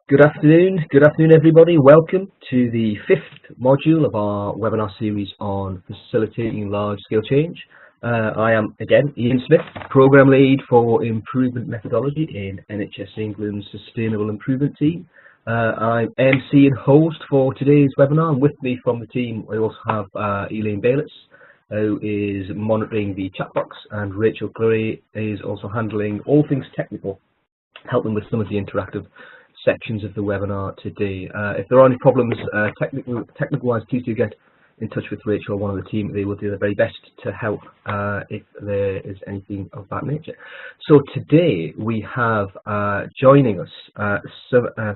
Good afternoon everybody. Welcome to the fifth module of our webinar series on facilitating large-scale change. I am, again, Ian Smith, Programme Lead for Improvement Methodology in NHS England's Sustainable Improvement Team. I'm MC and host for today's webinar, and with me from the team we also have Elaine Bayliss, who is monitoring the chat box, and Rachel Clary is also handling all things technical, helping with some of the interactive sections of the webinar today. If there are any problems technical-wise, please do get in touch with Rachel or one of the team. They will do their very best to help if there is anything of that nature. So today we have joining us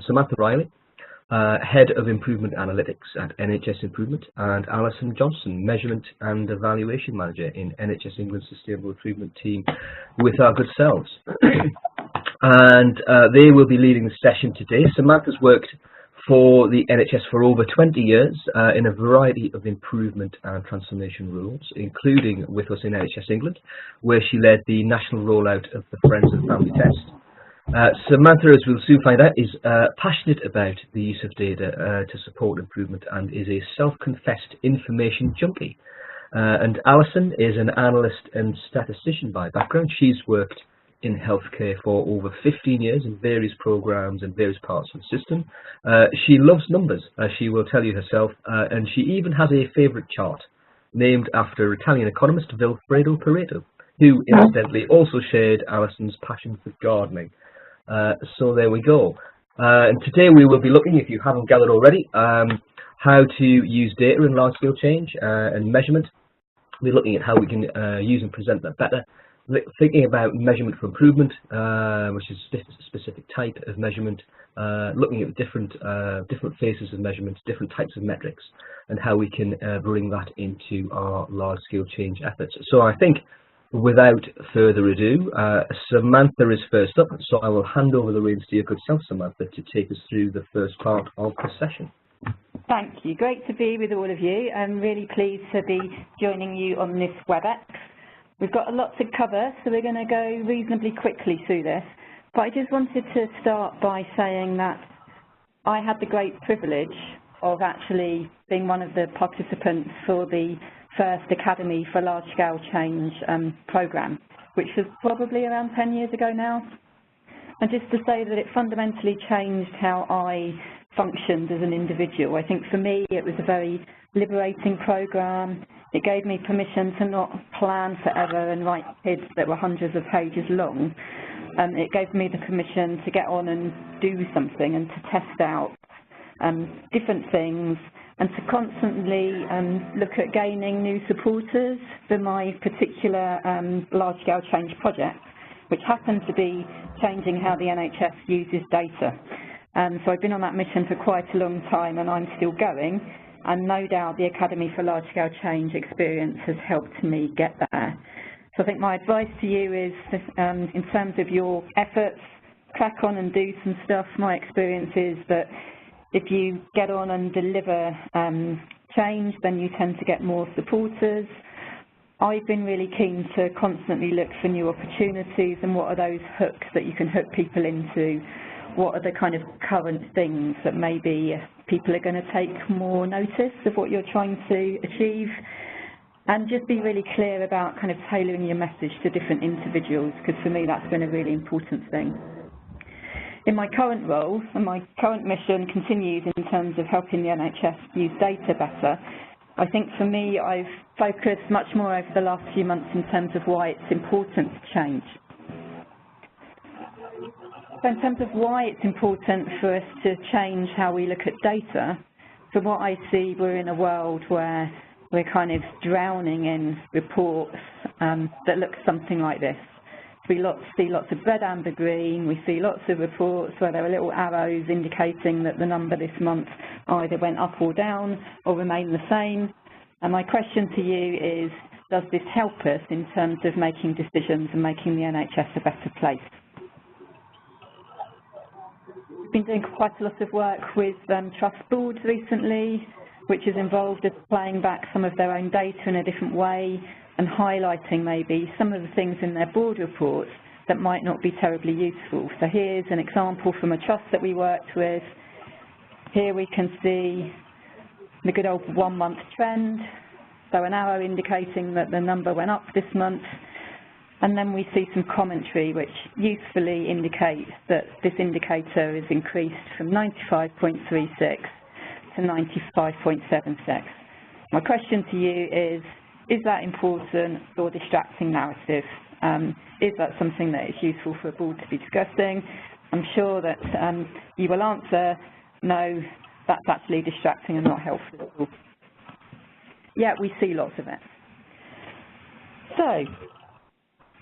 Samantha Riley, Head of Improvement Analytics at NHS Improvement, and Alison Johnson, Measurement and Evaluation Manager in NHS England's Sustainable Improvement Team, with our good selves. And they will be leading the session today. Samantha's worked for the NHS for over 20 years in a variety of improvement and transformation roles, including with us in NHS England, where she led the national rollout of the Friends and Family Test. Samantha, as we'll soon find out, is passionate about the use of data to support improvement and is a self-confessed information junkie. And Alison is an analyst and statistician by background. She's worked in healthcare for over 15 years in various programs and various parts of the system. She loves numbers, as she will tell you herself, and she even has a favourite chart named after Italian economist Vilfredo Pareto, who incidentally also shared Alison's passion for gardening. So there we go. And today we will be looking, if you haven't gathered already, how to use data in large-scale change and measurement. We're looking at how we can use and present that better. Thinking about measurement for improvement, which is a specific type of measurement, looking at different phases of measurement, different types of metrics, and how we can bring that into our large-scale change efforts. So I think, without further ado, Samantha is first up, so I will hand over the reins to your good self, Samantha, to take us through the first part of the session. Thank you. Great to be with all of you. I'm really pleased to be joining you on this WebEx. We've got a lot to cover, so we're going to go reasonably quickly through this. But I just wanted to start by saying that I had the great privilege of actually being one of the participants for the first Academy for Large-Scale Change programme, which was probably around 10 years ago now. And just to say that it fundamentally changed how I functioned as an individual. I think for me it was a very liberating programme. It gave me permission to not plan forever and write PIDs that were hundreds of pages long. It gave me the permission to get on and do something and to test out different things and to constantly look at gaining new supporters for my particular large-scale change project, which happened to be changing how the NHS uses data. So I've been on that mission for quite a long time and I'm still going. And no doubt the Academy for Large-Scale Change experience has helped me get there. So I think my advice to you is, in terms of your efforts, crack on and do some stuff. My experience is that if you get on and deliver change, then you tend to get more supporters. I've been really keen to constantly look for new opportunities and what are those hooks that you can hook people into. What are the kind of current things that maybe people are going to take more notice of what you're trying to achieve, and just be really clear about kind of tailoring your message to different individuals, because for me that's been a really important thing. In my current role, and my current mission continues in terms of helping the NHS use data better, I think for me I've focused much more over the last few months in terms of why it's important to change. So in terms of why it's important for us to change how we look at data, from what I see, we're in a world where we're kind of drowning in reports that look something like this. We see lots of red, amber, green. We see lots of reports where there are little arrows indicating that the number this month either went up or down or remained the same. And my question to you is, does this help us in terms of making decisions and making the NHS a better place? Been doing quite a lot of work with trust boards recently, which has involved us playing back some of their own data in a different way and highlighting maybe some of the things in their board reports that might not be terribly useful. So here's an example from a trust that we worked with. Here we can see the good old 1 month trend, so an arrow indicating that the number went up this month, and then we see some commentary which usefully indicates that this indicator is increased from 95.36 to 95.76. My question to you is that important or distracting narrative? Is that something that is useful for a board to be discussing? I'm sure that you will answer, no, that's actually distracting and not helpful at all. Yeah, we see lots of it. So,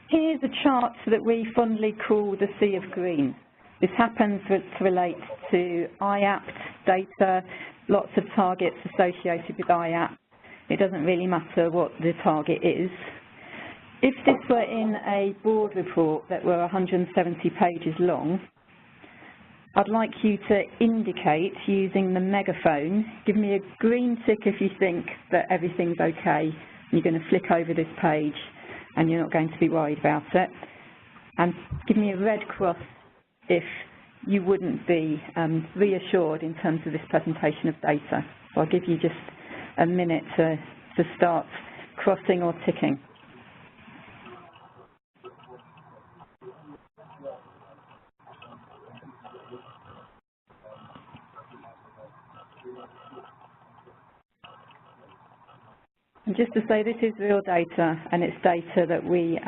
here's a chart that we fondly call the sea of green. This happens to relate to IAPT data, lots of targets associated with IAPT. It doesn't really matter what the target is. If this were in a board report that were 170 pages long, I'd like you to indicate using the megaphone, give me a green tick if you think that everything's okay, you're going to flick over this page and you're not going to be worried about it, and give me a red cross if you wouldn't be reassured in terms of this presentation of data. So I'll give you just a minute to start crossing or ticking. And just to say, this is real data, and it's data that we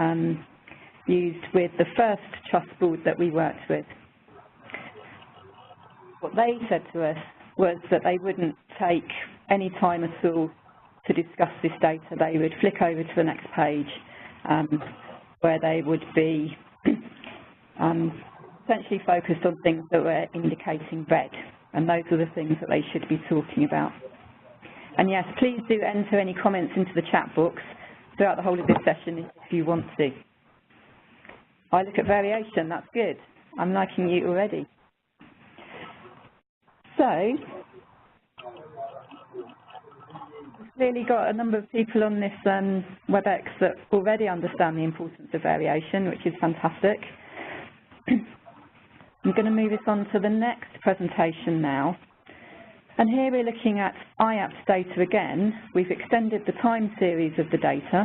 used with the first trust board that we worked with. What they said to us was that they wouldn't take any time at all to discuss this data. They would flick over to the next page where they would be essentially focused on things that were indicating red, and those are the things that they should be talking about. And yes, please do enter any comments into the chat box throughout the whole of this session if you want to. I look at variation, that's good. I'm liking you already. So, we've clearly got a number of people on this WebEx that already understand the importance of variation, which is fantastic. I'm going to move us on to the next presentation now. And here we're looking at IAPT data again. We've extended the time series of the data.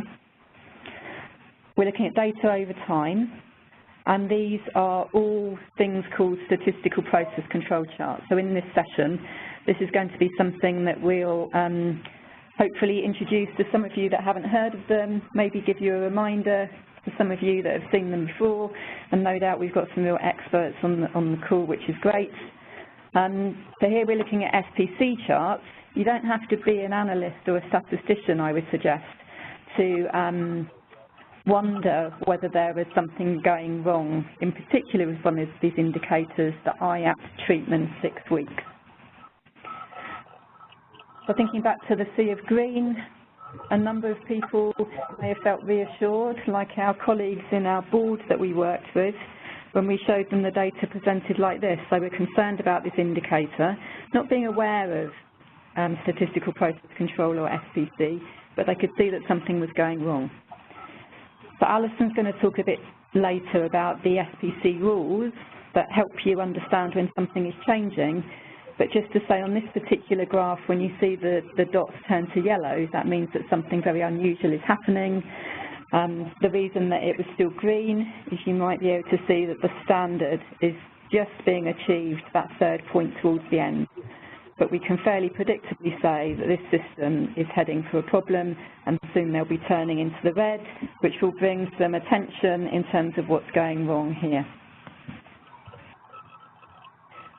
We're looking at data over time, and these are all things called statistical process control charts. So in this session, this is going to be something that we'll hopefully introduce to some of you that haven't heard of them, maybe give you a reminder to some of you that have seen them before, and no doubt we've got some real experts on the call, which is great. So here we're looking at SPC charts. You don't have to be an analyst or a statistician, I would suggest, to wonder whether there is something going wrong, in particular with one of these indicators, the IAPT treatment 6 weeks. So thinking back to the sea of green, a number of people may have felt reassured, like our colleagues in our board that we worked with, when we showed them the data presented like this. They were concerned about this indicator, not being aware of statistical process control or SPC, but they could see that something was going wrong. So Alison's going to talk a bit later about the SPC rules that help you understand when something is changing. But just to say, on this particular graph, when you see the dots turn to yellow, that means that something very unusual is happening. The reason that it was still green is you might be able to see that the standard is just being achieved, that third point towards the end. But we can fairly predictably say that this system is heading for a problem, and soon they'll be turning into the red, which will bring some attention in terms of what's going wrong here.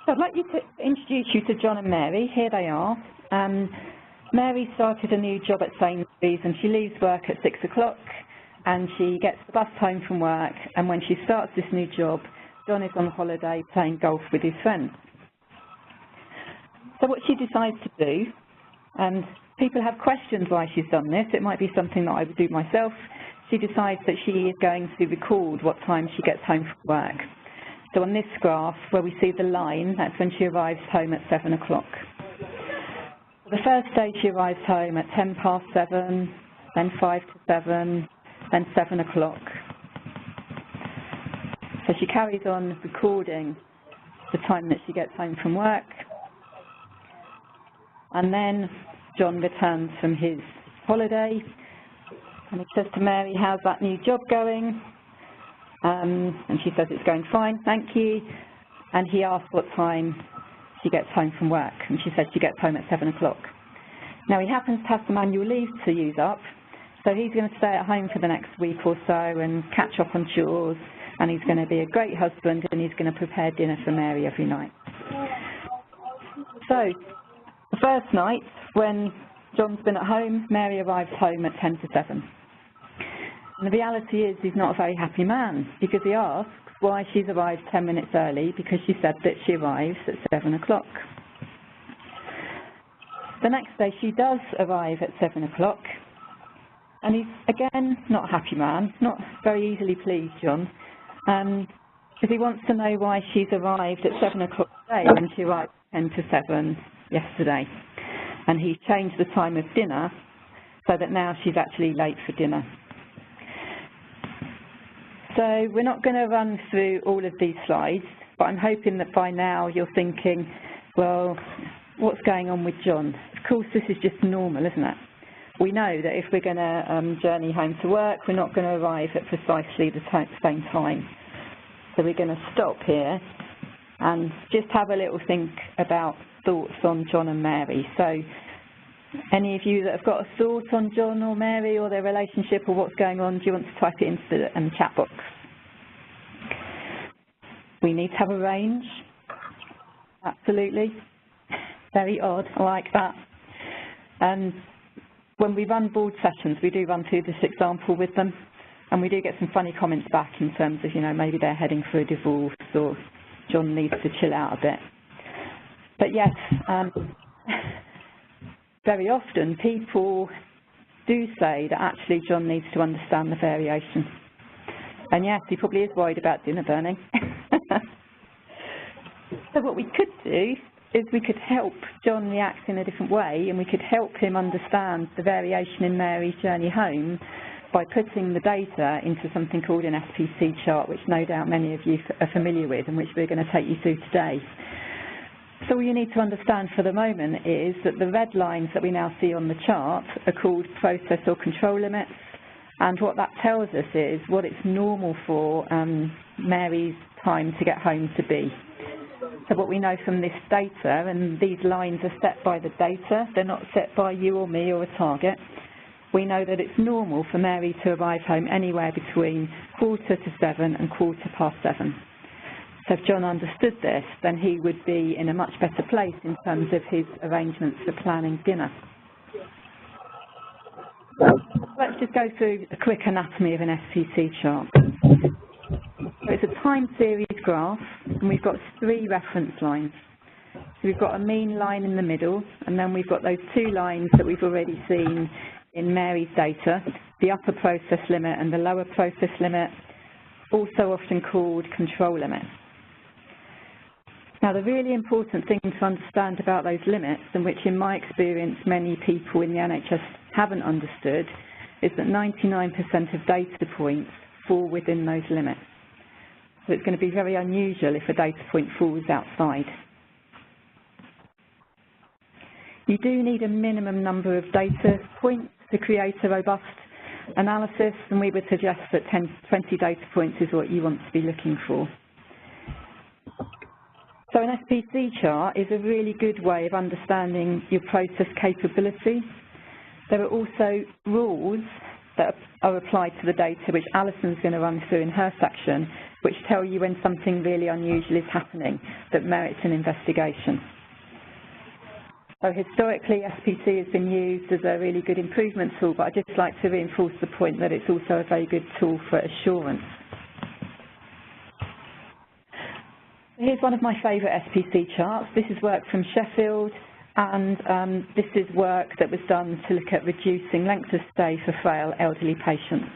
So I'd like to introduce you to John and Mary. Here they are. Mary started a new job at Sainsbury's, and she leaves work at 6 o'clock. And she gets the bus home from work, and when she starts this new job, John is on holiday playing golf with his friends. So what she decides to do, and people have questions why she's done this, it might be something that I would do myself, she decides that she is going to record what time she gets home from work. So on this graph, where we see the line, that's when she arrives home at 7 o'clock. The first day she arrives home at 7, then 5 to 7, then 7 o'clock. So she carries on recording the time that she gets home from work, and then John returns from his holiday, and he says to Mary, how's that new job going? And she says, it's going fine, thank you. And he asks what time she gets home from work, and she says she gets home at 7 o'clock. Now, he happens to have some annual leave to use up, so he's going to stay at home for the next week or so and catch up on chores, and he's going to be a great husband, and he's going to prepare dinner for Mary every night. So, the first night, when John's been at home, Mary arrives home at 10 to 7. And the reality is he's not a very happy man, because he asks why she's arrived 10 minutes early, because she said that she arrives at 7 o'clock. The next day she does arrive at 7 o'clock, and he's, again, not a happy man, not very easily pleased, John, because he wants to know why she's arrived at 7 o'clock today when she arrived at 10 to 7 yesterday. And he's changed the time of dinner so that now she's actually late for dinner. So we're not going to run through all of these slides, but I'm hoping that by now you're thinking, well, what's going on with John? Of course, this is just normal, isn't it? We know that if we're going to journey home to work, we're not going to arrive at precisely the same time. So we're going to stop here and just have a little think about thoughts on John and Mary. So any of you that have got a thought on John or Mary or their relationship or what's going on, do you want to type it into the chat box? We need to have a range. Absolutely. Very odd. I like that. And when we run board sessions, we do run through this example with them, and we do get some funny comments back in terms of, you know, maybe they're heading for a divorce or John needs to chill out a bit. But yes, very often people do say that actually John needs to understand the variation. And yes, he probably is worried about dinner burning. So what we could do is we could help John react in a different way, and we could help him understand the variation in Mary's journey home by putting the data into something called an SPC chart, which no doubt many of you are familiar with and which we're going to take you through today. So all you need to understand for the moment is that the red lines that we now see on the chart are called process or control limits, and what that tells us is what it's normal for Mary's time to get home to be. So what we know from this data, and these lines are set by the data, they're not set by you or me or a target, we know that it's normal for Mary to arrive home anywhere between 6:45 and 7:15. So if John understood this, then he would be in a much better place in terms of his arrangements for planning dinner. Let's just go through a quick anatomy of an SPC chart. So it's a time series graph, and we've got 3 reference lines. So we've got a mean line in the middle, and then we've got those 2 lines that we've already seen in Mary's data, the upper process limit and the lower process limit, also often called control limits. Now, the really important thing to understand about those limits, and which in my experience many people in the NHS haven't understood, is that 99% of data points fall within those limits. So it's going to be very unusual if a data point falls outside. You do need a minimum number of data points to create a robust analysis, and we would suggest that 10 to 20 data points is what you want to be looking for. So an SPC chart is a really good way of understanding your process capability. There are also rules that are applied to the data, which Alison's going to run through in her section, which tell you when something really unusual is happening that merits an investigation. So historically, SPC has been used as a really good improvement tool, but I'd just like to reinforce the point that it's also a very good tool for assurance. Here's one of my favourite SPC charts. This is work from Sheffield, and this is work that was done to look at reducing length of stay for frail elderly patients.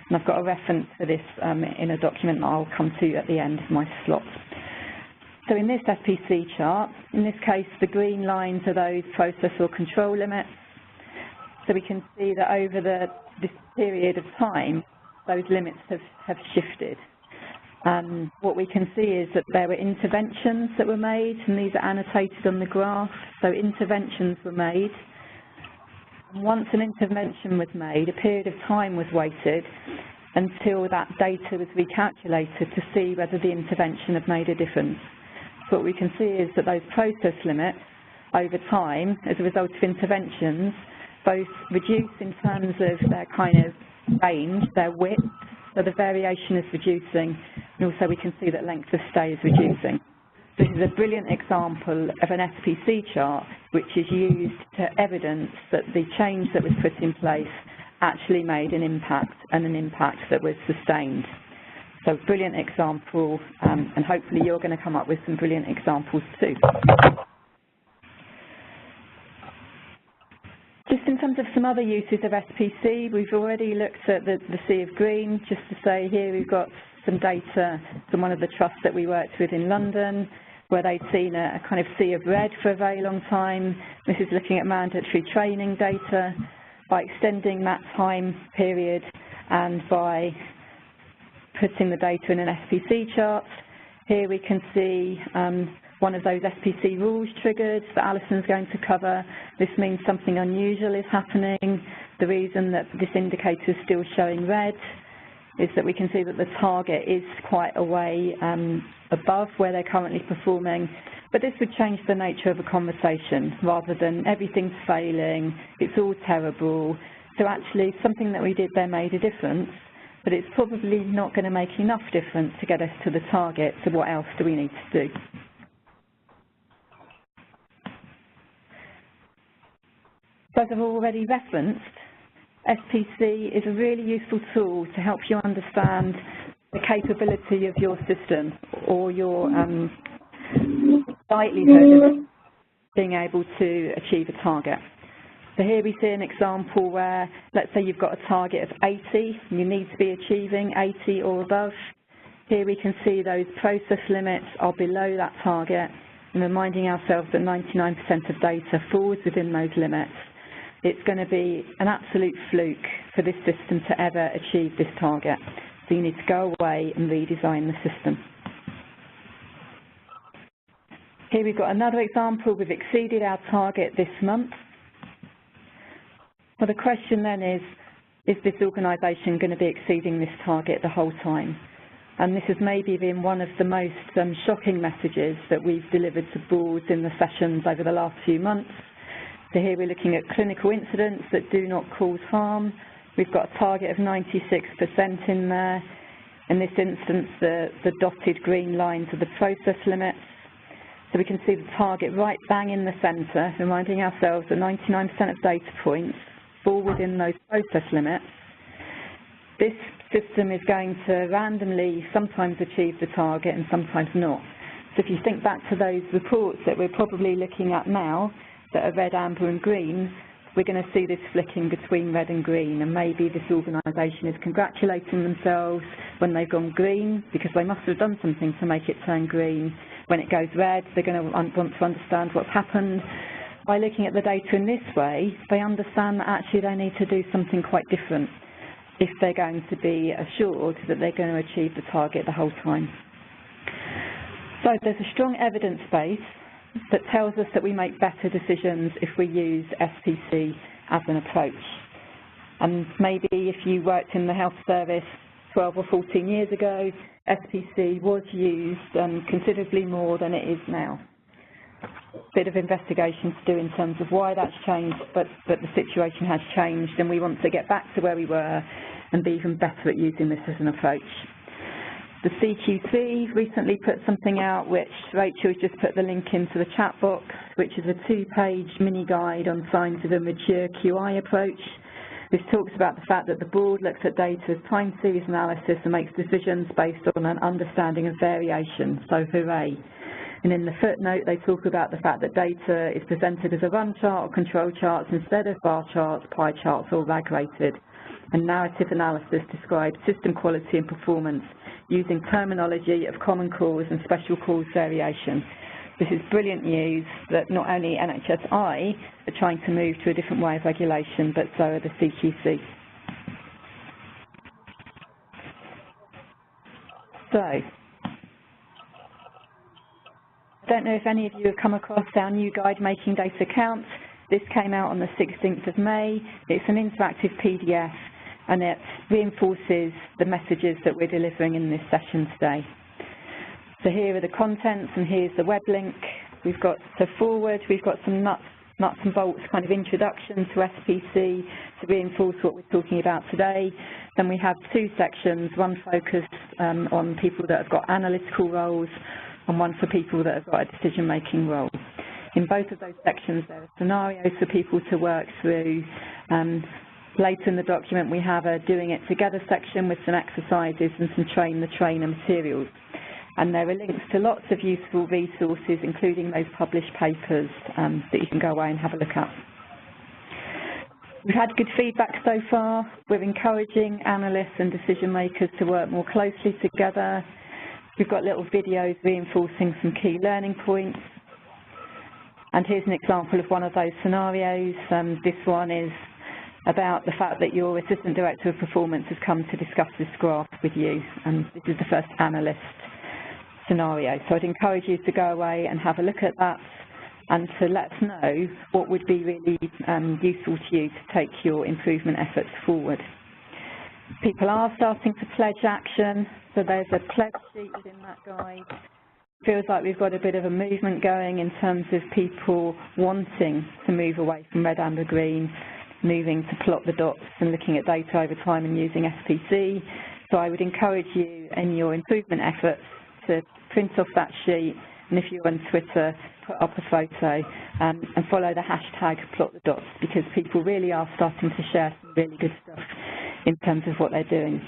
And I've got a reference for this in a document that I'll come to at the end of my slot. So in this SPC chart, in this case, the green lines are those process or control limits. So we can see that over this period of time, those limits have shifted. What we can see is that there were interventions that were made, and these are annotated on the graph. So interventions were made. Once an intervention was made, a period of time was waited until that data was recalculated to see whether the intervention had made a difference. So what we can see is that those process limits over time, as a result of interventions, both reduce in terms of their kind of range, their width, so the variation is reducing, and also we can see that length of stay is reducing. This is a brilliant example of an SPC chart which is used to evidence that the change that was put in place actually made an impact, and an impact that was sustained. So brilliant example, and hopefully you're going to come up with some brilliant examples too. Just in terms of some other uses of SPC, we've already looked at the sea of green. Just to say here we've got some data from one of the trusts that we worked with in London, where they'd seen a kind of sea of red for a very long time. This is looking at mandatory training data. By extending that time period and by putting the data in an SPC chart, here we can see one of those SPC rules triggered that Alison's going to cover. This means something unusual is happening. The reason that this indicator is still showing red is that we can see that the target is quite a way above where they're currently performing. But this would change the nature of a conversation rather than everything's failing, it's all terrible. So actually something that we did there made a difference, but it's probably not going to make enough difference to get us to the target, so what else do we need to do? So as I've already referenced, SPC is a really useful tool to help you understand the capability of your system or your likelihood of being able to achieve a target. So here we see an example where, let's say you've got a target of 80, and you need to be achieving 80 or above. Here we can see those process limits are below that target, and reminding ourselves that 99% of data falls within those limits. It's going to be an absolute fluke for this system to ever achieve this target. So you need to go away and redesign the system. Here we've got another example. We've exceeded our target this month. Well, the question then is this organisation going to be exceeding this target the whole time? And this has maybe been one of the most shocking messages that we've delivered to boards in the sessions over the last few months. So here we're looking at clinical incidents that do not cause harm. We've got a target of 96% in there. In this instance, the dotted green lines are the process limits. So we can see the target right bang in the centre, reminding ourselves that 99% of data points fall within those process limits. This system is going to randomly sometimes achieve the target and sometimes not. So if you think back to those reports that we're probably looking at now, that are red, amber and green, we're going to see this flicking between red and green, and maybe this organisation is congratulating themselves when they've gone green because they must have done something to make it turn green. When it goes red, they're going to want to understand what's happened. By looking at the data in this way, they understand that actually they need to do something quite different if they're going to be assured that they're going to achieve the target the whole time. So there's a strong evidence base that tells us that we make better decisions if we use SPC as an approach. And maybe if you worked in the health service 12 or 14 years ago, SPC was used considerably more than it is now. Bit of investigation to do in terms of why that's changed, but the situation has changed and we want to get back to where we were and be even better at using this as an approach. The CQC recently put something out which Rachel has just put the link into the chat box, which is a 2-page mini guide on signs of a mature QI approach. This talks about the fact that the board looks at data as time series analysis and makes decisions based on an understanding of variation, so hooray. And in the footnote they talk about the fact that data is presented as a run chart or control charts instead of bar charts, pie charts or RAG rated. And narrative analysis describes system quality and performance using terminology of common cause and special cause variation. This is brilliant news that not only NHSI are trying to move to a different way of regulation, but so are the CQC. So, I don't know if any of you have come across our new guide, Making Data Count. This came out on the 16th of May. It's an interactive PDF, and it reinforces the messages that we're delivering in this session today. So here are the contents, and here's the web link. We've got the forward, we've got some nuts and bolts kind of introduction to SPC to reinforce what we're talking about today. Then we have two sections, one focused on people that have got analytical roles and one for people that have got a decision-making role. In both of those sections there are scenarios for people to work through. Later in the document we have a Doing It Together section with some exercises and some train the trainer materials. And there are links to lots of useful resources, including those published papers that you can go away and have a look at. We've had good feedback so far. We're encouraging analysts and decision makers to work more closely together. We've got little videos reinforcing some key learning points. And here's an example of one of those scenarios. This one is about the fact that your Assistant Director of Performance has come to discuss this graph with you. And this is the first analyst scenario. So I'd encourage you to go away and have a look at that and to let us know what would be really useful to you to take your improvement efforts forward. People are starting to pledge action, so there's a pledge sheet within that guide. Feels like we've got a bit of a movement going in terms of people wanting to move away from red, amber, green, moving to plot the dots and looking at data over time and using SPC. So I would encourage you in your improvement efforts to print off that sheet, and if you're on Twitter, put up a photo and follow the hashtag #plotthedot, because people really are starting to share some really good stuff in terms of what they're doing.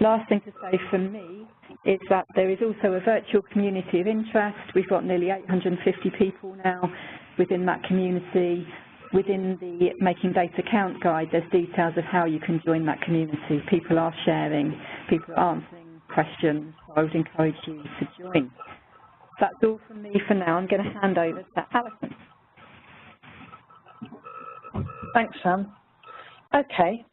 Last thing to say from me is that there is also a virtual community of interest. We've got nearly 850 people now within that community. Within the Making Data Count guide, there's details of how you can join that community. People are sharing, people are answering questions, so I would encourage you to join. That's all from me for now. I'm going to hand over to Alison. Thanks, Sam. Okay,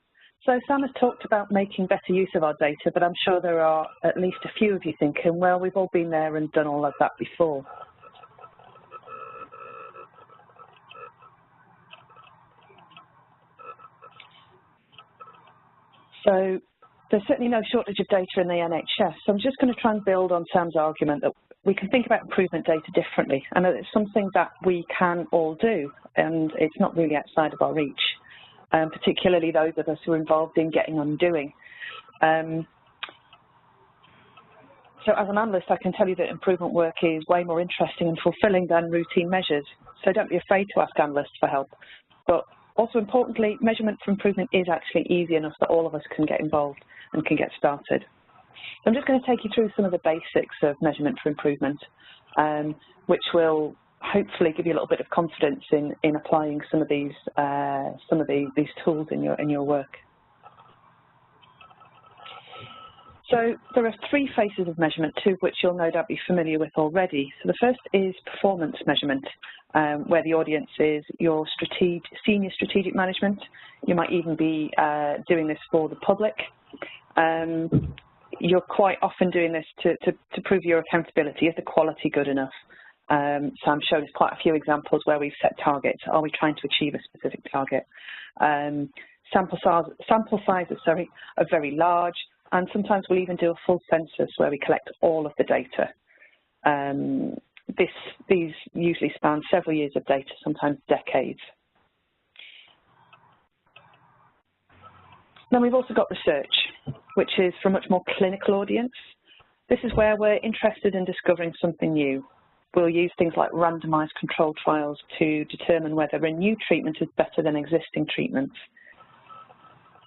so Sam has talked about making better use of our data, but I'm sure there are at least a few of you thinking, well, we've all been there and done all of that before. So there's certainly no shortage of data in the NHS, so I'm just going to try and build on Sam's argument that we can think about improvement data differently, and that it's something that we can all do, and it's not really outside of our reach, particularly those of us who are involved in getting undoing. So as an analyst, I can tell you that improvement work is way more interesting and fulfilling than routine measures, so don't be afraid to ask analysts for help. But also importantly, measurement for improvement is actually easy enough that all of us can get involved and can get started. So I'm just going to take you through some of the basics of measurement for improvement, which will hopefully give you a little bit of confidence in applying some of these tools in your work. So there are three phases of measurement, two of which you'll no doubt be familiar with already. So the first is performance measurement, where the audience is your senior strategic management. You might even be doing this for the public. You're quite often doing this to prove your accountability. Is the quality good enough? Sam showed us quite a few examples where we've set targets. Are we trying to achieve a specific target? Sample sizes are very large, and sometimes we'll even do a full census where we collect all of the data. These usually span several years of data, sometimes decades. Then we've also got research, which is for a much more clinical audience. This is where we're interested in discovering something new. We'll use things like randomized controlled trials to determine whether a new treatment is better than existing treatments.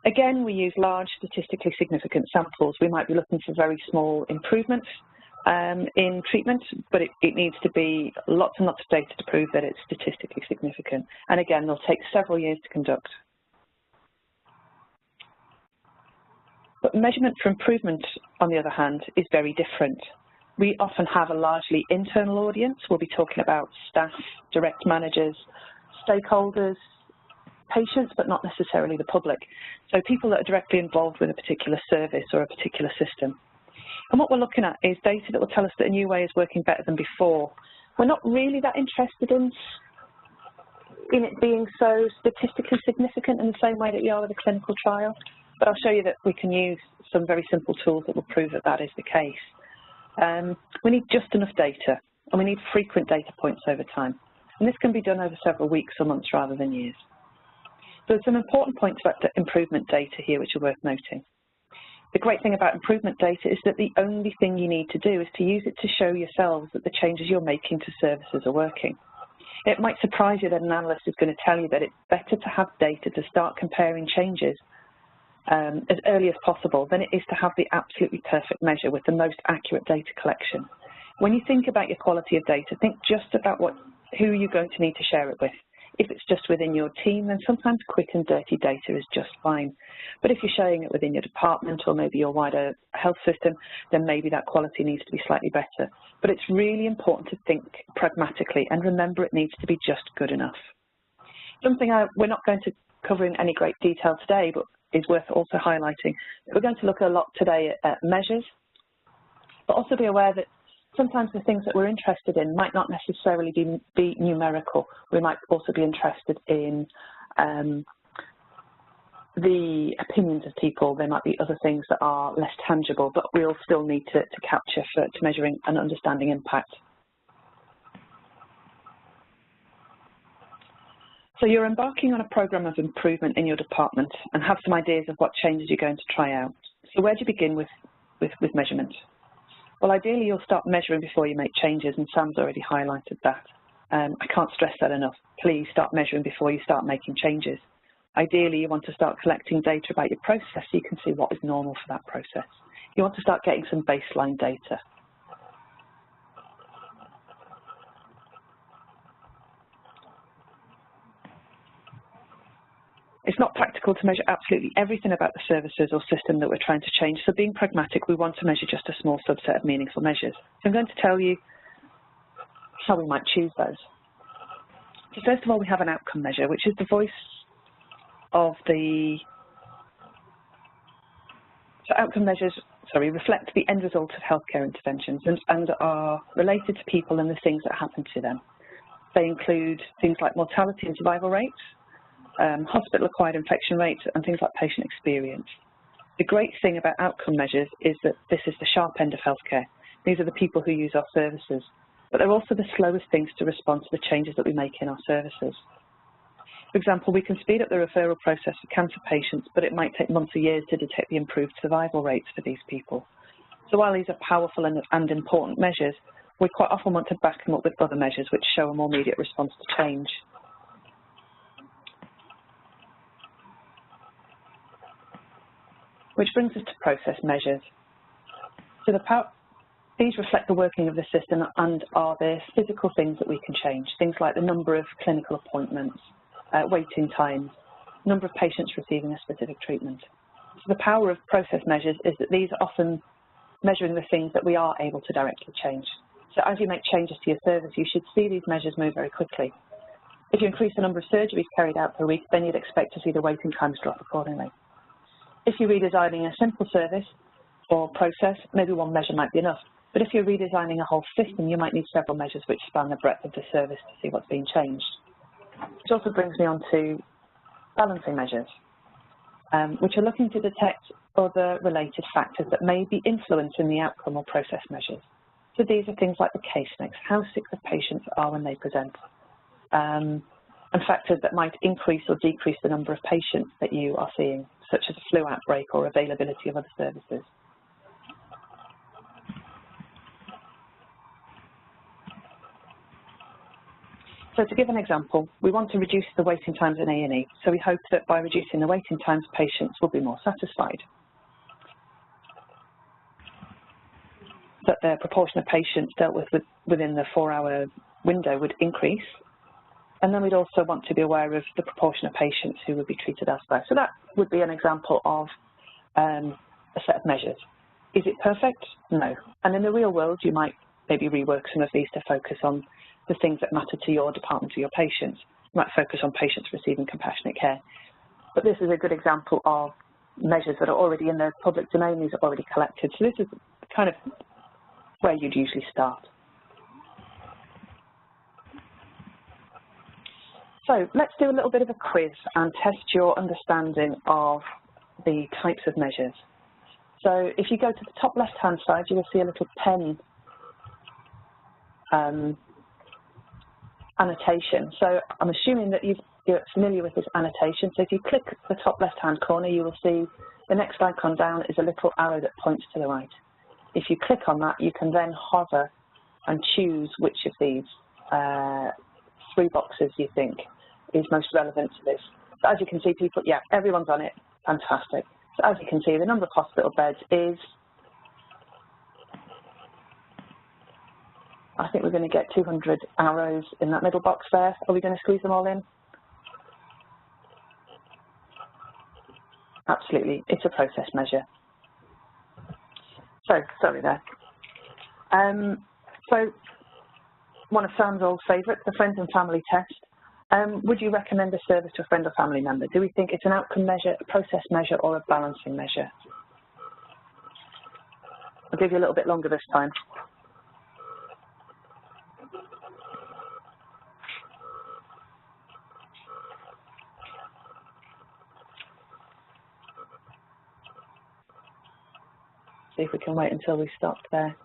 Again, we use large statistically significant samples. We might be looking for very small improvements in treatment, but it needs to be lots and lots of data to prove that it's statistically significant. And again, they'll take several years to conduct. But measurement for improvement, on the other hand, is very different. We often have a largely internal audience. We'll be talking about staff, direct managers, stakeholders, patients, but not necessarily the public. So people that are directly involved with a particular service or a particular system. And what we're looking at is data that will tell us that a new way is working better than before. We're not really that interested in it being so statistically significant in the same way that we are with a clinical trial, but I'll show you that we can use some very simple tools that will prove that that is the case. We need just enough data, and we need frequent data points over time. And this can be done over several weeks or months rather than years. So there's some important points about the improvement data here which are worth noting. The great thing about improvement data is that the only thing you need to do is to use it to show yourselves that the changes you're making to services are working. It might surprise you that an analyst is going to tell you that it's better to have data to start comparing changes as early as possible than it is to have the absolutely perfect measure with the most accurate data collection. When you think about your quality of data, think just about who you're going to need to share it with. If it's just within your team, then sometimes quick and dirty data is just fine. But if you're sharing it within your department or maybe your wider health system, then maybe that quality needs to be slightly better. But it's really important to think pragmatically and remember it needs to be just good enough. Something we're not going to cover in any great detail today, but is worth also highlighting. We're going to look a lot today at measures, but also be aware that sometimes the things that we're interested in might not necessarily be numerical. We might also be interested in the opinions of people. There might be other things that are less tangible, but we'll still need to capture to measuring and understanding impact. So you're embarking on a program of improvement in your department and have some ideas of what changes you're going to try out. So where do you begin with measurement? Well, ideally, you'll start measuring before you make changes, and Sam's already highlighted that. I can't stress that enough. Please start measuring before you start making changes. Ideally, you want to start collecting data about your process so you can see what is normal for that process. You want to start getting some baseline data. It's not practical to measure absolutely everything about the services or system that we're trying to change, so being pragmatic, we want to measure just a small subset of meaningful measures. So I'm going to tell you how we might choose those. So first of all, we have an outcome measure, which is the voice of the... So outcome measures, reflect the end result of healthcare interventions and are related to people and the things that happen to them. They include things like mortality and survival rates, hospital-acquired infection rates, and things like patient experience. The great thing about outcome measures is that this is the sharp end of healthcare. These are the people who use our services, but they're also the slowest things to respond to the changes that we make in our services. For example, we can speed up the referral process for cancer patients, but it might take months or years to detect the improved survival rates for these people. So while these are powerful and important measures, we quite often want to back them up with other measures which show a more immediate response to change. Which brings us to process measures. So these reflect the working of the system and are the physical things that we can change, things like the number of clinical appointments, waiting times, number of patients receiving a specific treatment. So the power of process measures is that these are often measuring the things that we are able to directly change. So as you make changes to your service, you should see these measures move very quickly. If you increase the number of surgeries carried out per week, then you'd expect to see the waiting times drop accordingly. If you're redesigning a simple service or process, maybe one measure might be enough. But if you're redesigning a whole system, you might need several measures which span the breadth of the service to see what's being changed. Which also brings me on to balancing measures, which are looking to detect other related factors that may be influencing the outcome or process measures. So these are things like the case mix, how sick the patients are when they present, and factors that might increase or decrease the number of patients that you are seeing, such as a flu outbreak or availability of other services. So to give an example, we want to reduce the waiting times in A&E, so we hope that by reducing the waiting times, patients will be more satisfied. That the proportion of patients dealt with within the 4-hour window would increase. And then we'd also want to be aware of the proportion of patients who would be treated elsewhere. So that would be an example of a set of measures. Is it perfect? No. And in the real world, you might maybe rework some of these to focus on the things that matter to your department or your patients. You might focus on patients receiving compassionate care. But this is a good example of measures that are already in the public domain. These are already collected. So this is kind of where you'd usually start. So let's do a little bit of a quiz and test your understanding of the types of measures. So if you go to the top left-hand side, you will see a little pen annotation. So I'm assuming that you're familiar with this annotation. So if you click the top left-hand corner, you will see the next icon down is a little arrow that points to the right. If you click on that, you can then hover and choose which of these 3 boxes you think is most relevant to this. So as you can see, people, yeah, everyone's on it. Fantastic. So as you can see, the number of hospital beds is, I think we're going to get 200 arrows in that middle box there. Are we going to squeeze them all in? Absolutely. It's a process measure. So, sorry there. So, one of Sam's old favourites, the friends and family test. Would you recommend a service to a friend or family member? Do we think it's an outcome measure, a process measure, or a balancing measure? I'll give you a little bit longer this time. See if we can wait until we stop there.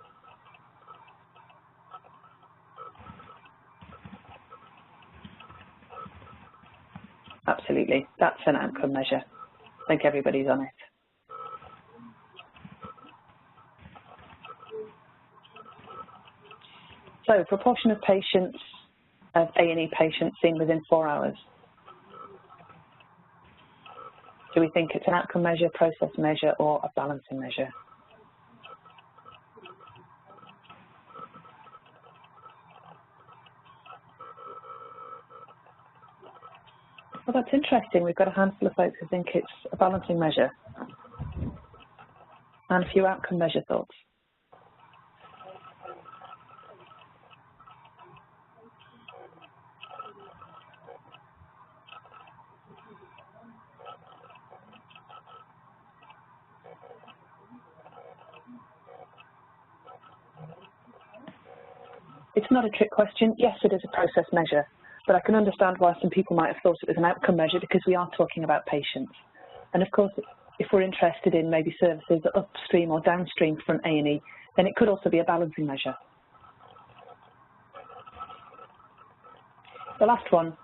Absolutely, that's an outcome measure. I think everybody's on it. So, proportion of patients, of A&E patients seen within 4 hours. Do we think it's an outcome measure, process measure, or a balancing measure? Well, that's interesting. We've got a handful of folks who think it's a balancing measure. And a few outcome measure thoughts. It's not a trick question. Yes, it is a process measure. But I can understand why some people might have thought it was an outcome measure because we are talking about patients. And of course, if we're interested in maybe services upstream or downstream from A&E, then it could also be a balancing measure. The last one,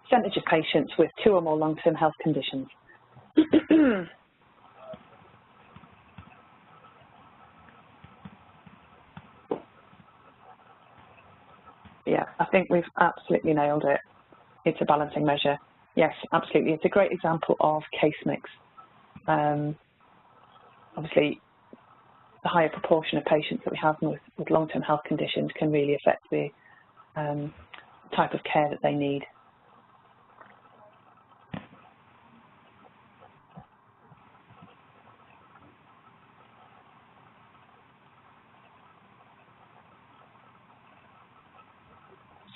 percentage of patients with 2 or more long-term health conditions. Yeah, I think we've absolutely nailed it. It's a balancing measure. Yes, absolutely. It's a great example of case mix. Obviously, the higher proportion of patients that we have with long-term health conditions can really affect the type of care that they need.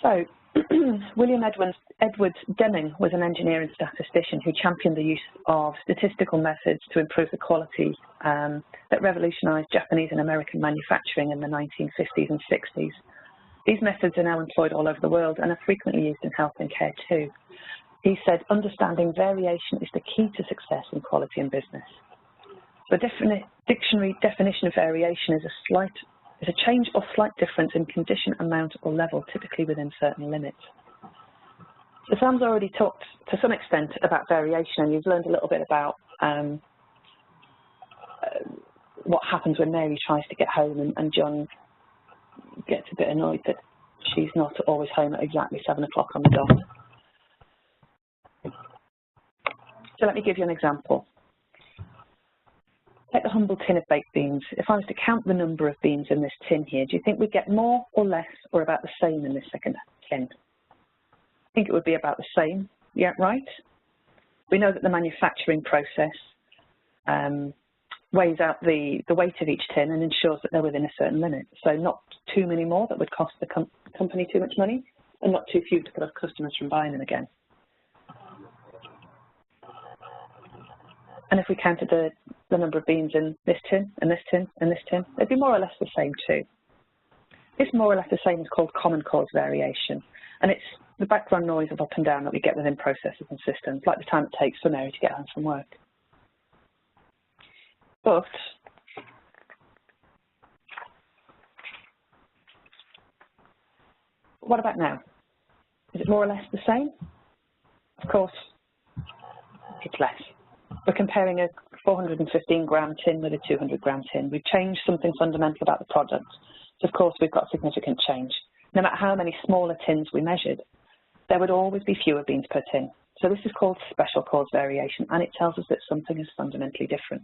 So, William Edwards Deming was an engineer and statistician who championed the use of statistical methods to improve the quality that revolutionized Japanese and American manufacturing in the 1950s and 60s. These methods are now employed all over the world and are frequently used in health and care too. He said, understanding variation is the key to success in quality and business. The dictionary definition of variation is a change or slight difference in condition, amount or level, typically within certain limits. So Sam's already talked to some extent about variation, and you've learned a little bit about what happens when Mary tries to get home and John gets a bit annoyed that she's not always home at exactly 7 o'clock on the dot. So let me give you an example. Take a humble tin of baked beans. If I was to count the number of beans in this tin here, do you think we'd get more or less or about the same in this second tin? I think it would be about the same. Yeah, right? We know that the manufacturing process weighs out the weight of each tin and ensures that they're within a certain limit. So not too many more that would cost the company too much money, and not too few to put off customers from buying them again. And if we counted the number of beans in this tin, and this tin, and this tin, they'd be more or less the same too. This more or less the same is called common cause variation. And it's the background noise of up and down that we get within processes and systems, like the time it takes for Mary to get home from work. But what about now? Is it more or less the same? Of course, it's less. We're comparing a 415-gram tin with a 200-gram tin. We've changed something fundamental about the product. So, of course, we've got significant change. No matter how many smaller tins we measured, there would always be fewer beans per tin. So this is called special cause variation, and it tells us that something is fundamentally different.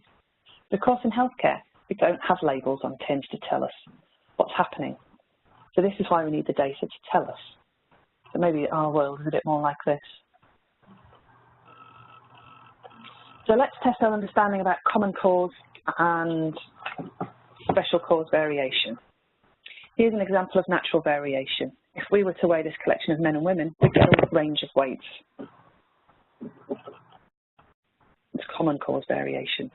Of course, in healthcare, we don't have labels on tins to tell us what's happening. So this is why we need the data to tell us. So maybe our world is a bit more like this. So let's test our understanding about common cause and special cause variation. Here's an example of natural variation. If we were to weigh this collection of men and women, we'd get a range of weights. It's common cause variation.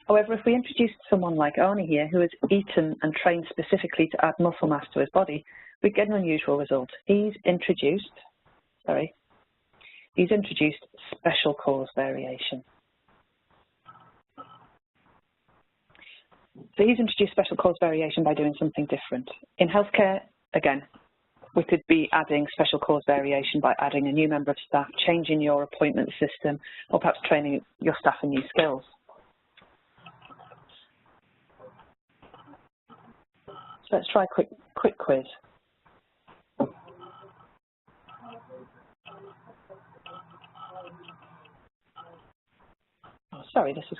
However, if we introduced someone like Arnie here, who has eaten and trained specifically to add muscle mass to his body, we'd get an unusual result. He's introduced special cause variation. So he's introduced special cause variation by doing something different. In healthcare, again, we could be adding special cause variation by adding a new member of staff, changing your appointment system, or perhaps training your staff in new skills. So let's try a quick quiz. Oh, sorry, this is...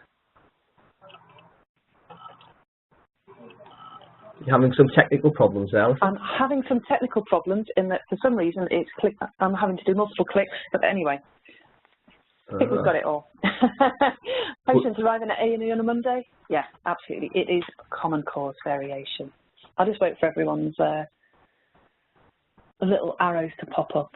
You're having some technical problems now. I'm having some technical problems in that for some reason it's I'm having to do multiple clicks, but anyway, I think we've got it all. Patients arriving at A&E on a Monday? Yeah, absolutely. It is common cause variation. I'll just wait for everyone's little arrows to pop up.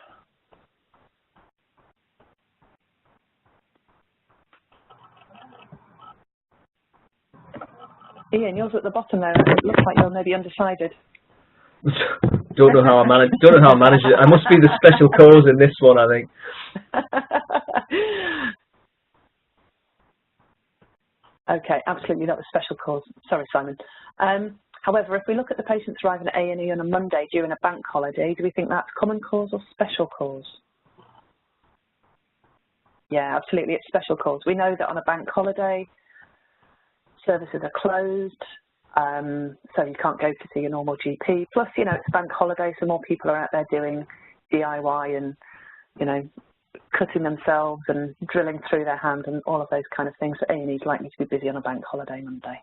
Ian, yours at the bottom there. It looks like you're maybe undecided. Don't know how I manage it. I must be the special cause in this one, I think. Okay, absolutely, that was special cause. Sorry, Simon. However, if we look at the patients arriving at A&E on a Monday during a bank holiday, do we think that's common cause or special cause? Yeah, absolutely, it's special cause. We know that on a bank holiday, services are closed, so you can't go to see your normal GP. Plus, you know, it's bank holiday, so more people are out there doing DIY and, you know, cutting themselves and drilling through their hand and all of those kind of things. So A&E is likely to be busy on a bank holiday Monday.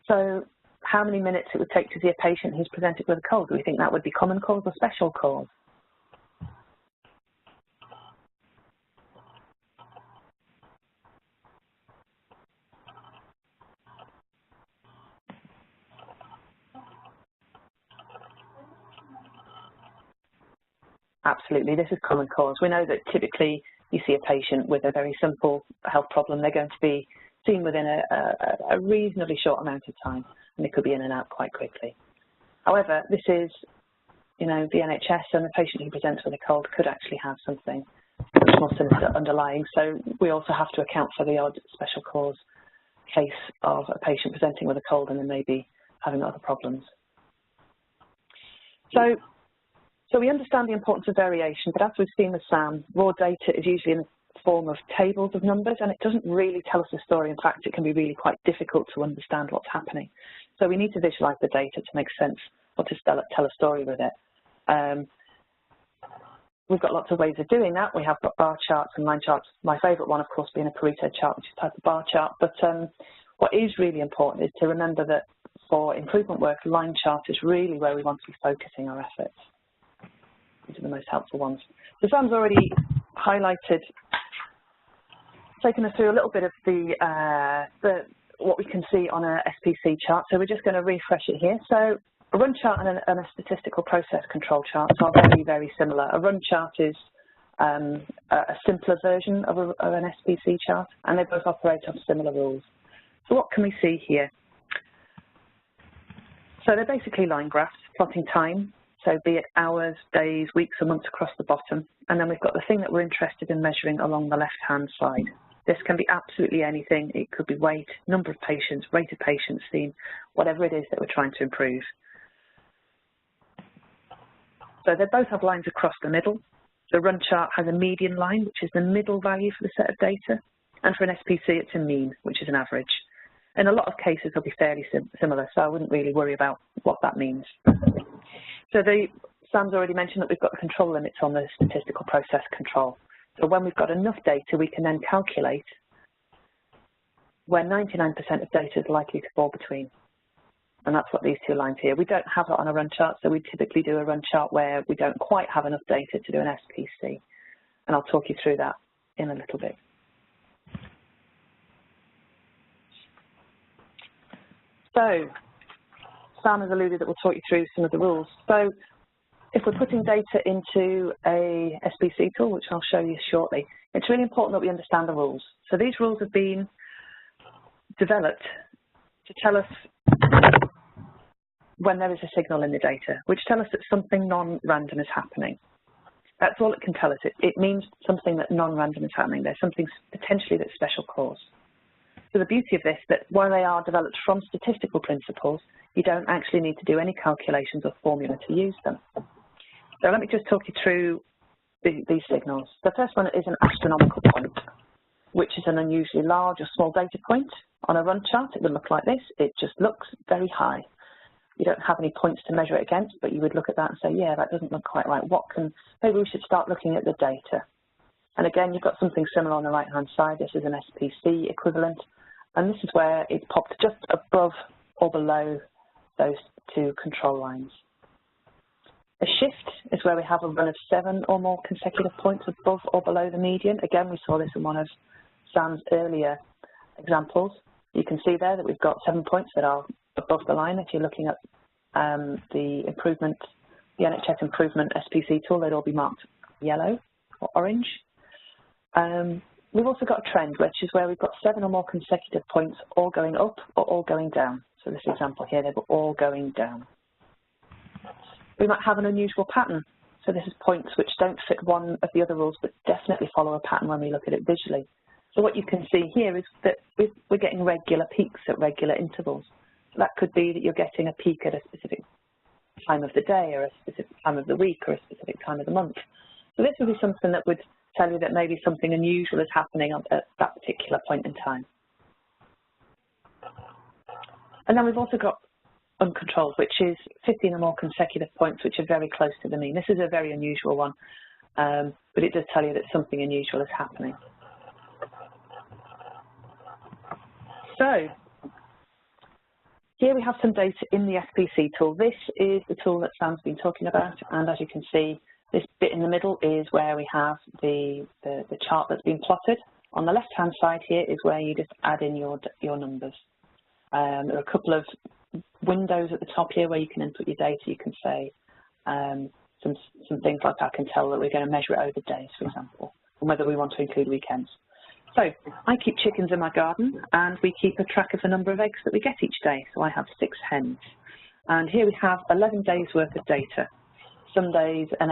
So how many minutes it would take to see a patient who's presented with a cold? Do we think that would be common cause or special cause? Absolutely, this is common cause. We know that typically you see a patient with a very simple health problem. They're going to be seen within a reasonably short amount of time, and they could be in and out quite quickly. However, this is, you know, the NHS, and the patient who presents with a cold could actually have something much more sinister underlying. So we also have to account for the odd special cause case of a patient presenting with a cold and then maybe having other problems. So we understand the importance of variation, but as we've seen with Sam, raw data is usually in the form of tables of numbers, and it doesn't really tell us a story. In fact, it can be really quite difficult to understand what's happening. So we need to visualize the data to make sense or to tell a story with it. We've got lots of ways of doing that. We have got bar charts and line charts. My favorite one, of course, being a Pareto chart, which is a type of bar chart. But what is really important is to remember that for improvement work, line chart is really where we want to be focusing our efforts. These are the most helpful ones. So Sam's already highlighted taken us through a little bit of what we can see on a SPC chart. So we're just going to refresh it here. So a run chart and a statistical process control chart are very, very similar. A run chart is a simpler version of an SPC chart, and they both operate off similar rules. So what can we see here? So they're basically line graphs plotting time, so be it hours, days, weeks, or months across the bottom. And then we've got the thing that we're interested in measuring along the left-hand side. This can be absolutely anything. It could be weight, number of patients, rate of patients seen, whatever it is that we're trying to improve. So they both have lines across the middle. The run chart has a median line, which is the middle value for the set of data. And for an SPC, it's a mean, which is an average. In a lot of cases, they'll be fairly similar, so I wouldn't really worry about what that means. So Sam's already mentioned that we've got the control limits on the statistical process control. So when we've got enough data, we can then calculate where 99% of data is likely to fall between. And that's what these two lines here. We don't have it on a run chart, so we typically do a run chart where we don't quite have enough data to do an SPC. And I'll talk you through that in a little bit. So Sam has alluded that we'll talk you through some of the rules. So if we're putting data into a SPC tool, which I'll show you shortly, it's really important that we understand the rules. So these rules have been developed to tell us when there is a signal in the data, which tell us that something non-random is happening. That's all it can tell us. It means something that non-random is happening. There's something potentially that's special cause. So the beauty of this, that while they are developed from statistical principles, you don't actually need to do any calculations or formula to use them. So let me just talk you through these signals. The first one is an astronomical point, which is an unusually large or small data point. On a run chart, it would look like this. It just looks very high. You don't have any points to measure it against, but you would look at that and say, yeah, that doesn't look quite right. Maybe we should start looking at the data. And again, you've got something similar on the right-hand side. This is an SPC equivalent. And this is where it's popped just above or below those two control lines. A shift is where we have a run of 7 or more consecutive points above or below the median. Again, we saw this in one of Sam's earlier examples. You can see there that we've got 7 points that are above the line. If you're looking at the NHS improvement SPC tool, they'd all be marked yellow or orange. We've also got a trend, which is where we've got 7 or more consecutive points all going up or all going down. So this example here, they were all going down. We might have an unusual pattern. So this is points which don't fit one of the other rules, but definitely follow a pattern when we look at it visually. So what you can see here is that we're getting regular peaks at regular intervals. So that could be that you're getting a peak at a specific time of the day or a specific time of the week or a specific time of the month. So this would be something that would tell you that maybe something unusual is happening at that particular point in time. And then we've also got uncontrolled, which is 15 or more consecutive points, which are very close to the mean. This is a very unusual one, but it does tell you that something unusual is happening. So here we have some data in the SPC tool. This is the tool that Sam's been talking about, and as you can see, this bit in the middle is where we have the chart that's been plotted. On the left-hand side here is where you just add in your numbers. There are a couple of windows at the top here where you can input your data. You can say some things like I can tell that we're going to measure it over days, for example, and whether we want to include weekends. So I keep chickens in my garden, and we keep a track of the number of eggs that we get each day. So I have 6 hens. And here we have 11 days worth of data. Some days a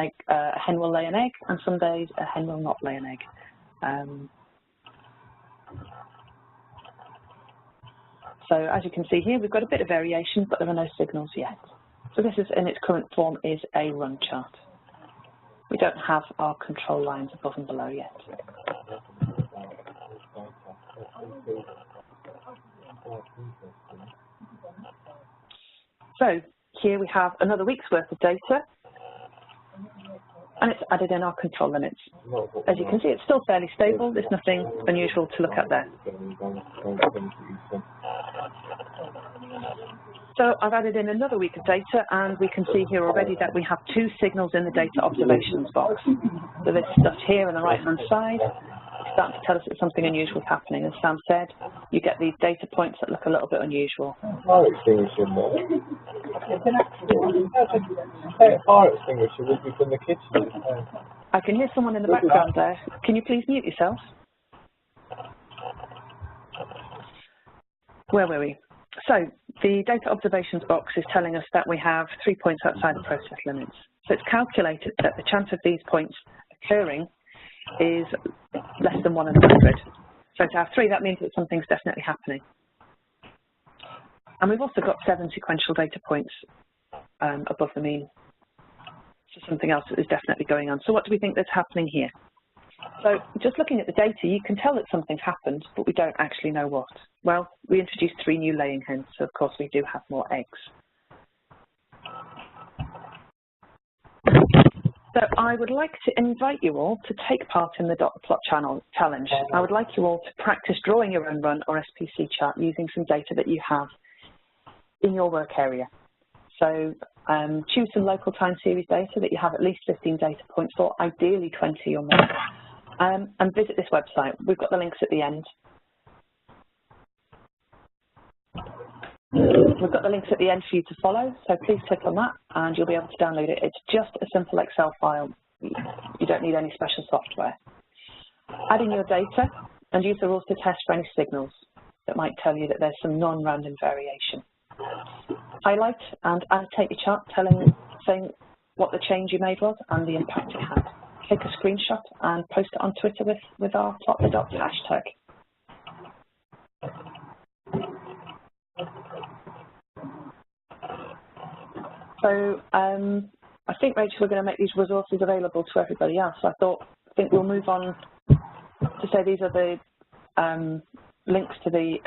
hen will lay an egg, and some days a hen will not lay an egg. So as you can see here, we've got a bit of variation, but there are no signals yet. So this is, in its current form, is a run chart. We don't have our control lines above and below yet. So here we have another week's worth of data, and it's added in our control limits. As you can see, it's still fairly stable. There's nothing unusual to look at there. So I've added in another week of data, and we can see here already that we have 2 signals in the data observations box. So this stuff here on the right-hand side, starting to tell us that something unusual is happening. As Sam said, you get these data points that look a little bit unusual. Fire extinguisher in there. It's an accident. Take a fire extinguisher with you from the kitchen. I can hear someone in the background there. Can you please mute yourselves? Where were we? So the data observations box is telling us that we have 3 points outside the process limits. So it's calculated that the chance of these points occurring is less than 1 in 100. So to have 3, that means that something's definitely happening. And we've also got 7 sequential data points above the mean. So something else that is definitely going on. So what do we think that's happening here? So just looking at the data, you can tell that something's happened, but we don't actually know what. Well, we introduced 3 new laying hens, so of course we do have more eggs. So I would like to invite you all to take part in the Dot the Plot challenge. I would like you all to practice drawing your own run or SPC chart using some data that you have in your work area. So choose some local time series data that you have at least 15 data points for, ideally 20 or more, and visit this website. We've got the links at the end. We've got the links at the end for you to follow, so please click on that and you'll be able to download it. It's just a simple Excel file. You don't need any special software. Add in your data and use the rules to test for any signals that might tell you that there's some non-random variation. Highlight and annotate your chart saying what the change you made was and the impact it had. Take a screenshot and post it on Twitter with our plotthedot hashtag. So I think, Rachel, we're going to make these resources available to everybody else. I think we'll move on to say these are the links to the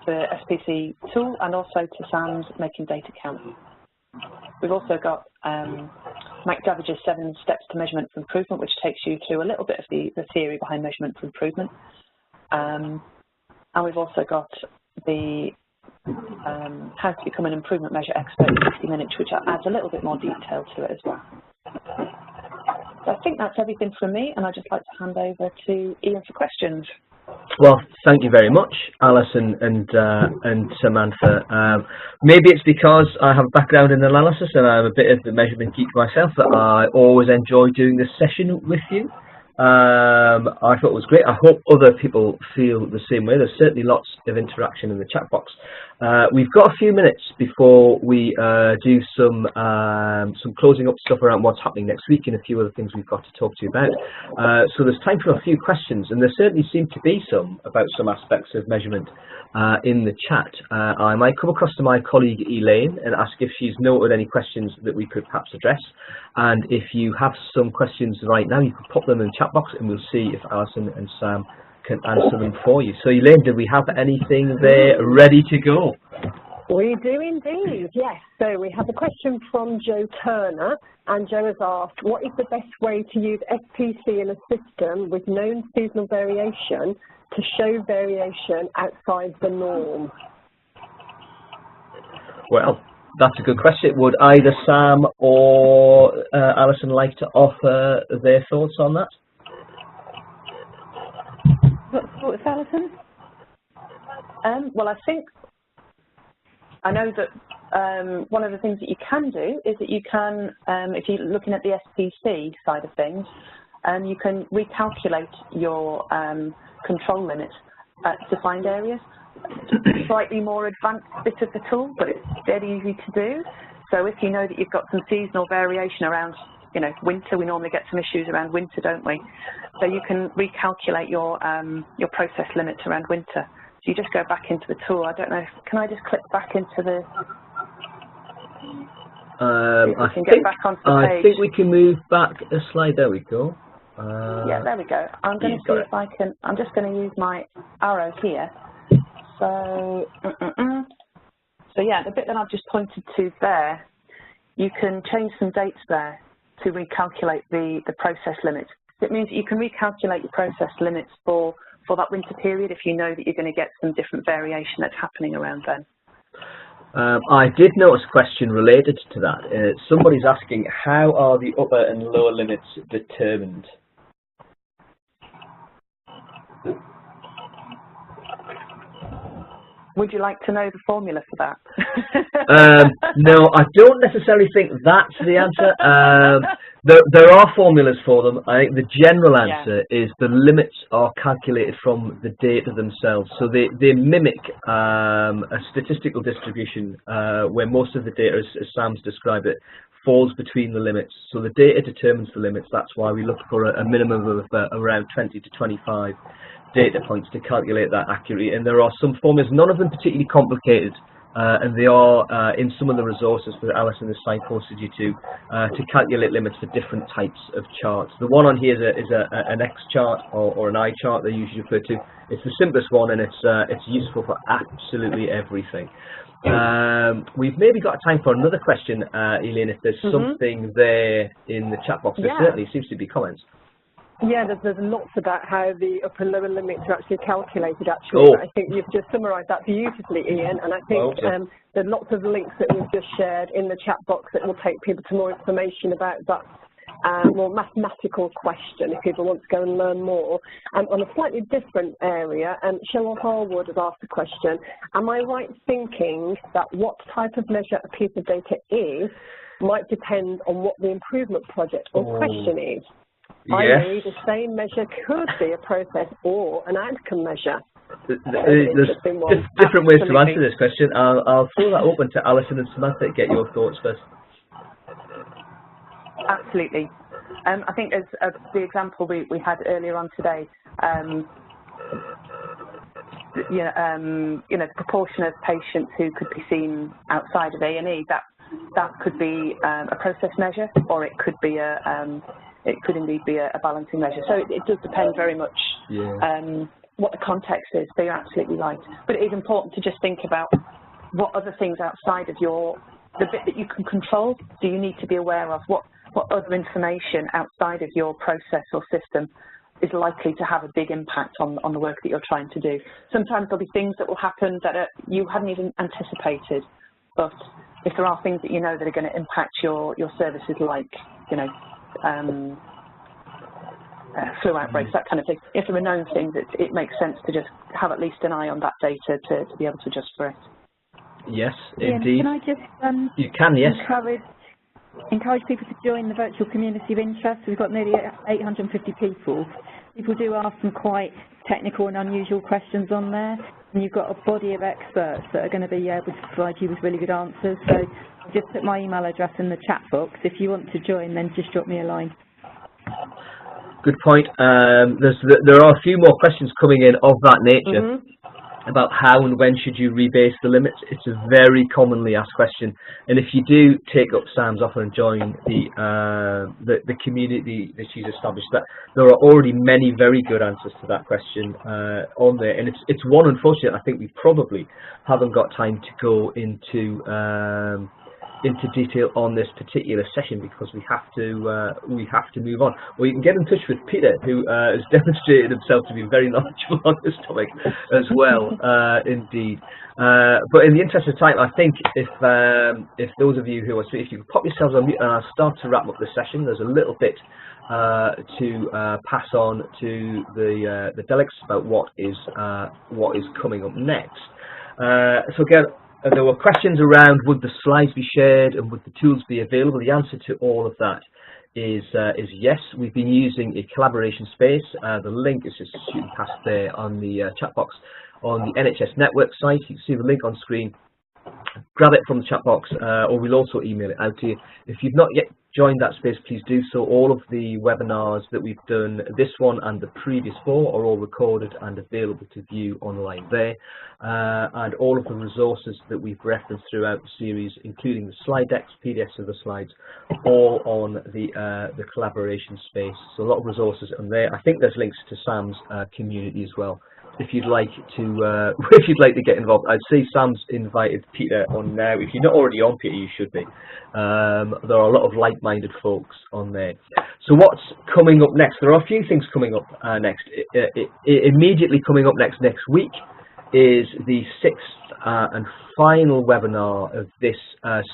SPC tool and also to Sam's Making Data Count. We've also got Mike Davidge's 7 Steps to Measurement for Improvement, which takes you through a little bit of the theory behind measurement for improvement. And we've also got the How to Become an Improvement Measure Expert in 60 Minutes, which adds a little bit more detail to it as well. So I think that's everything from me, and I'd just like to hand over to Ian for questions. Well, thank you very much, Alison and Samantha. Maybe it's because I have a background in analysis and I'm a bit of a measurement geek myself that I always enjoy doing this session with you. I thought it was great. I hope other people feel the same way. There's certainly lots of interaction in the chat box. We've got a few minutes before we do some closing up stuff around what's happening next week and a few other things we've got to talk to you about. So there's time for a few questions, and there certainly seem to be some about some aspects of measurement in the chat. I might come across to my colleague Elaine and ask if she's noted any questions that we could perhaps address. And if you have some questions right now, you can pop them in the chat box and we'll see if Alison and Sam can answer them for you. So Elaine, do we have anything there ready to go? We do indeed, yes. So we have a question from Joe Turner, and Joe has asked, what is the best way to use SPC in a system with known seasonal variation to show variation outside the norm? Well, that's a good question. Would either Sam or Alison like to offer their thoughts on that? What's Alison? Well, I know that one of the things that you can do is that you can, if you're looking at the SPC side of things, you can recalculate your control limits at defined areas. Slightly more advanced bit of the tool, but it's very easy to do. So if you know that you've got some seasonal variation around, winter, we normally get some issues around winter, don't we? So you can recalculate your process limits around winter. So you just go back into the tool. I don't know, can I just click back into the... I think we can move back a slide. There we go. Yeah, there we go. I'm going to see if I can... I'm just going to use my arrow here. So yeah, the bit that I've just pointed to there, you can change some dates there to recalculate the process limits. It means that you can recalculate your process limits for that winter period if you know that you're going to get some different variation that's happening around then. I did notice a question related to that. Somebody's asking, how are the upper and lower limits determined? Would you like to know the formula for that? No, I don't necessarily think that's the answer. There are formulas for them. I think the general answer is the limits are calculated from the data themselves. So they mimic a statistical distribution where most of the data, as Sam's described it, falls between the limits. So the data determines the limits. That's why we look for a minimum of around 20 to 25 data points to calculate that accurately. And there are some formulas, none of them particularly complicated, and they are in some of the resources that Alison has signposted you to calculate limits for different types of charts. The one on here is an X chart or an I chart they usually refer to. It's the simplest one, and it's useful for absolutely everything. We've maybe got time for another question, Elaine, if there's something there in the chat box. There certainly seems to be comments. Yeah, there's lots about how the upper and lower limits are actually calculated, actually. But I think you've just summarised that beautifully, Ian, and I think there's lots of links that we've just shared in the chat box that will take people to more information about that more mathematical question if people want to go and learn more. On a slightly different area, Cheryl Harwood has asked the question, am I right thinking that what type of measure a piece of data is might depend on what the improvement project or question is? I.e., the same measure could be a process or an outcome measure. There's different ways to answer this question. I'll throw that open to Alison and Samantha to get your thoughts first. Absolutely. I think as the example we had earlier on today, the proportion of patients who could be seen outside of A&E, that could be a process measure, or it could be it could indeed be a balancing measure. So it does depend very much what the context is. So you're absolutely right. But it is important to just think about what other things outside of the bit that you can control do you need to be aware of? What other information outside of your process or system is likely to have a big impact on the work that you're trying to do? Sometimes there'll be things that will happen that you hadn't even anticipated. But if there are things that you know that are going to impact your services, like, flu outbreaks, that kind of thing. If there are known things, it makes sense to just have at least an eye on that data to be able to adjust for it. Yes, indeed. Can I just you can, yes. encourage people to join the virtual community of interest? We've got nearly 850 people. People do ask some quite technical and unusual questions on there, and you've got a body of experts that are going to be able to provide you with really good answers. So I've just put my email address in the chat box. If you want to join, then just drop me a line. Good point. There are a few more questions coming in of that nature about how and when should you rebase the limits. It's a very commonly asked question, and if you do take up Sam's offer and join the community that she's established, that there are already many very good answers to that question on there, and it's one, unfortunately, I think we probably haven't got time to go into detail on this particular session because we have to move on. Well, you can get in touch with Peter, who has demonstrated himself to be very knowledgeable on this topic as well, indeed. But in the interest of time, I think if those of you who are speaking, if you can pop yourselves on mute, and I'll start to wrap up the session. There's a little bit to pass on to the delegates about what is coming up next. So again, there were questions around would the slides be shared and would the tools be available. The answer to all of that is yes. We've been using a collaboration space. The link is just shooting past there on the chat box on the NHS Network site. You can see the link on screen. Grab it from the chat box, or we'll also email it out to you. If you've not yet joined that space, please do so. All of the webinars that we've done, this one and the previous 4, are all recorded and available to view online there. And all of the resources that we've referenced throughout the series, including the slide decks, PDFs of the slides, all on the collaboration space. So a lot of resources on there. I think there's links to Sam's community as well. If you'd like to get involved, I'd say Sam's invited Peter on now. If you're not already on, Peter, you should be. There are a lot of like-minded folks on there. So what's coming up next? There are a few things coming up next. Immediately coming up next week is the 6th and final webinar of this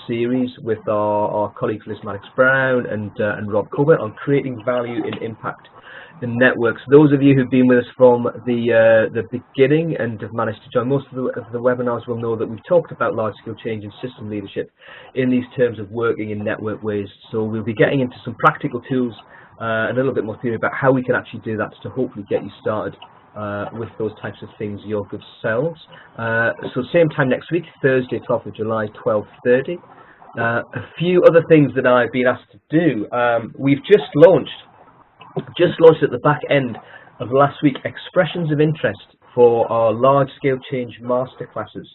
series with our colleagues Liz Maddox-Brown and Rob Colbert on creating value in impact in networks. Those of you who've been with us from the beginning and have managed to join most of the webinars will know that we've talked about large-scale change and system leadership in these terms of working in network ways. So we'll be getting into some practical tools, a little bit more theory about how we can actually do that to hopefully get you started with those types of things your good selves. So same time next week, Thursday, 12th of July, 12:30. A few other things that I've been asked to do. We've just launched at the back end of last week expressions of interest for our large-scale change masterclasses.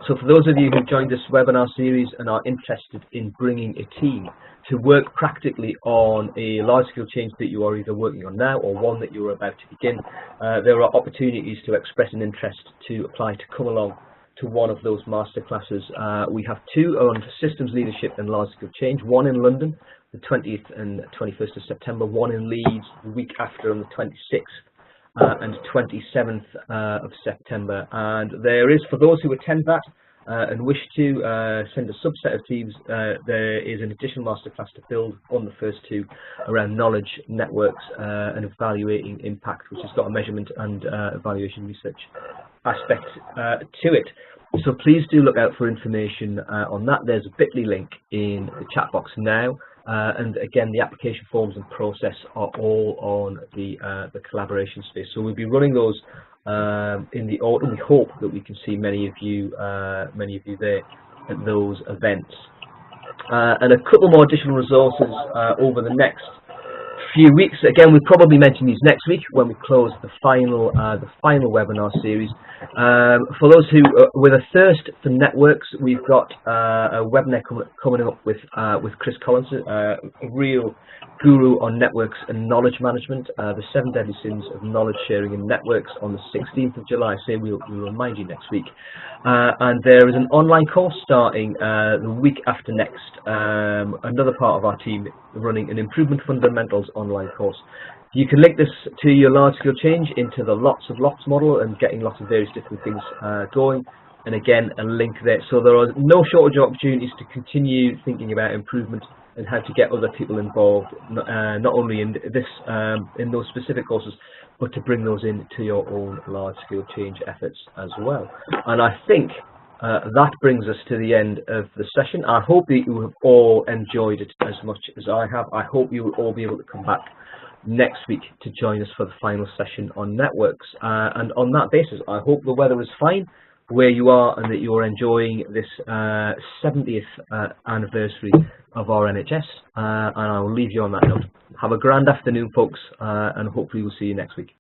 So for those of you who joined this webinar series and are interested in bringing a team to work practically on a large-scale change that you are either working on now or one that you're about to begin, there are opportunities to express an interest to apply to come along to one of those masterclasses. We have two on systems leadership and large-scale change, one in London, the 20th and 21st of September, one in Leeds the week after on the 26th and 27th of September. And there is, for those who attend that and wish to send a subset of teams, there is an additional masterclass to build on the first two around knowledge networks and evaluating impact, which has got a measurement and evaluation research aspect to it. So please do look out for information on that. There's a bit.ly link in the chat box now, and again the application forms and process are all on the collaboration space. So we'll be running those in the autumn. We hope that we can see many of you there at those events, and a couple more additional resources over the next few weeks. Again, we'll probably mention these next week when we close the final webinar series. For those who with a thirst for networks, we've got a webinar coming up with Chris Collins, a real guru on networks and knowledge management, the 7 deadly sins of knowledge sharing in networks, on the 16th of July. So we'll remind you next week. And there is an online course starting the week after next. Another part of our team running an improvement fundamentals online course. You can link this to your large-scale change into the lots of lots model and getting lots of various different things going. And again, a link there. So there are no shortage of opportunities to continue thinking about improvement and how to get other people involved, not only in this in those specific courses, but to bring those into your own large-scale change efforts as well. And I think that brings us to the end of the session. I hope that you have all enjoyed it as much as I have. I hope you will all be able to come back next week to join us for the final session on networks. And on that basis, I hope the weather is fine where you are and that you're enjoying this 70th anniversary of our NHS. And I will leave you on that note. Have a grand afternoon, folks, and hopefully we'll see you next week.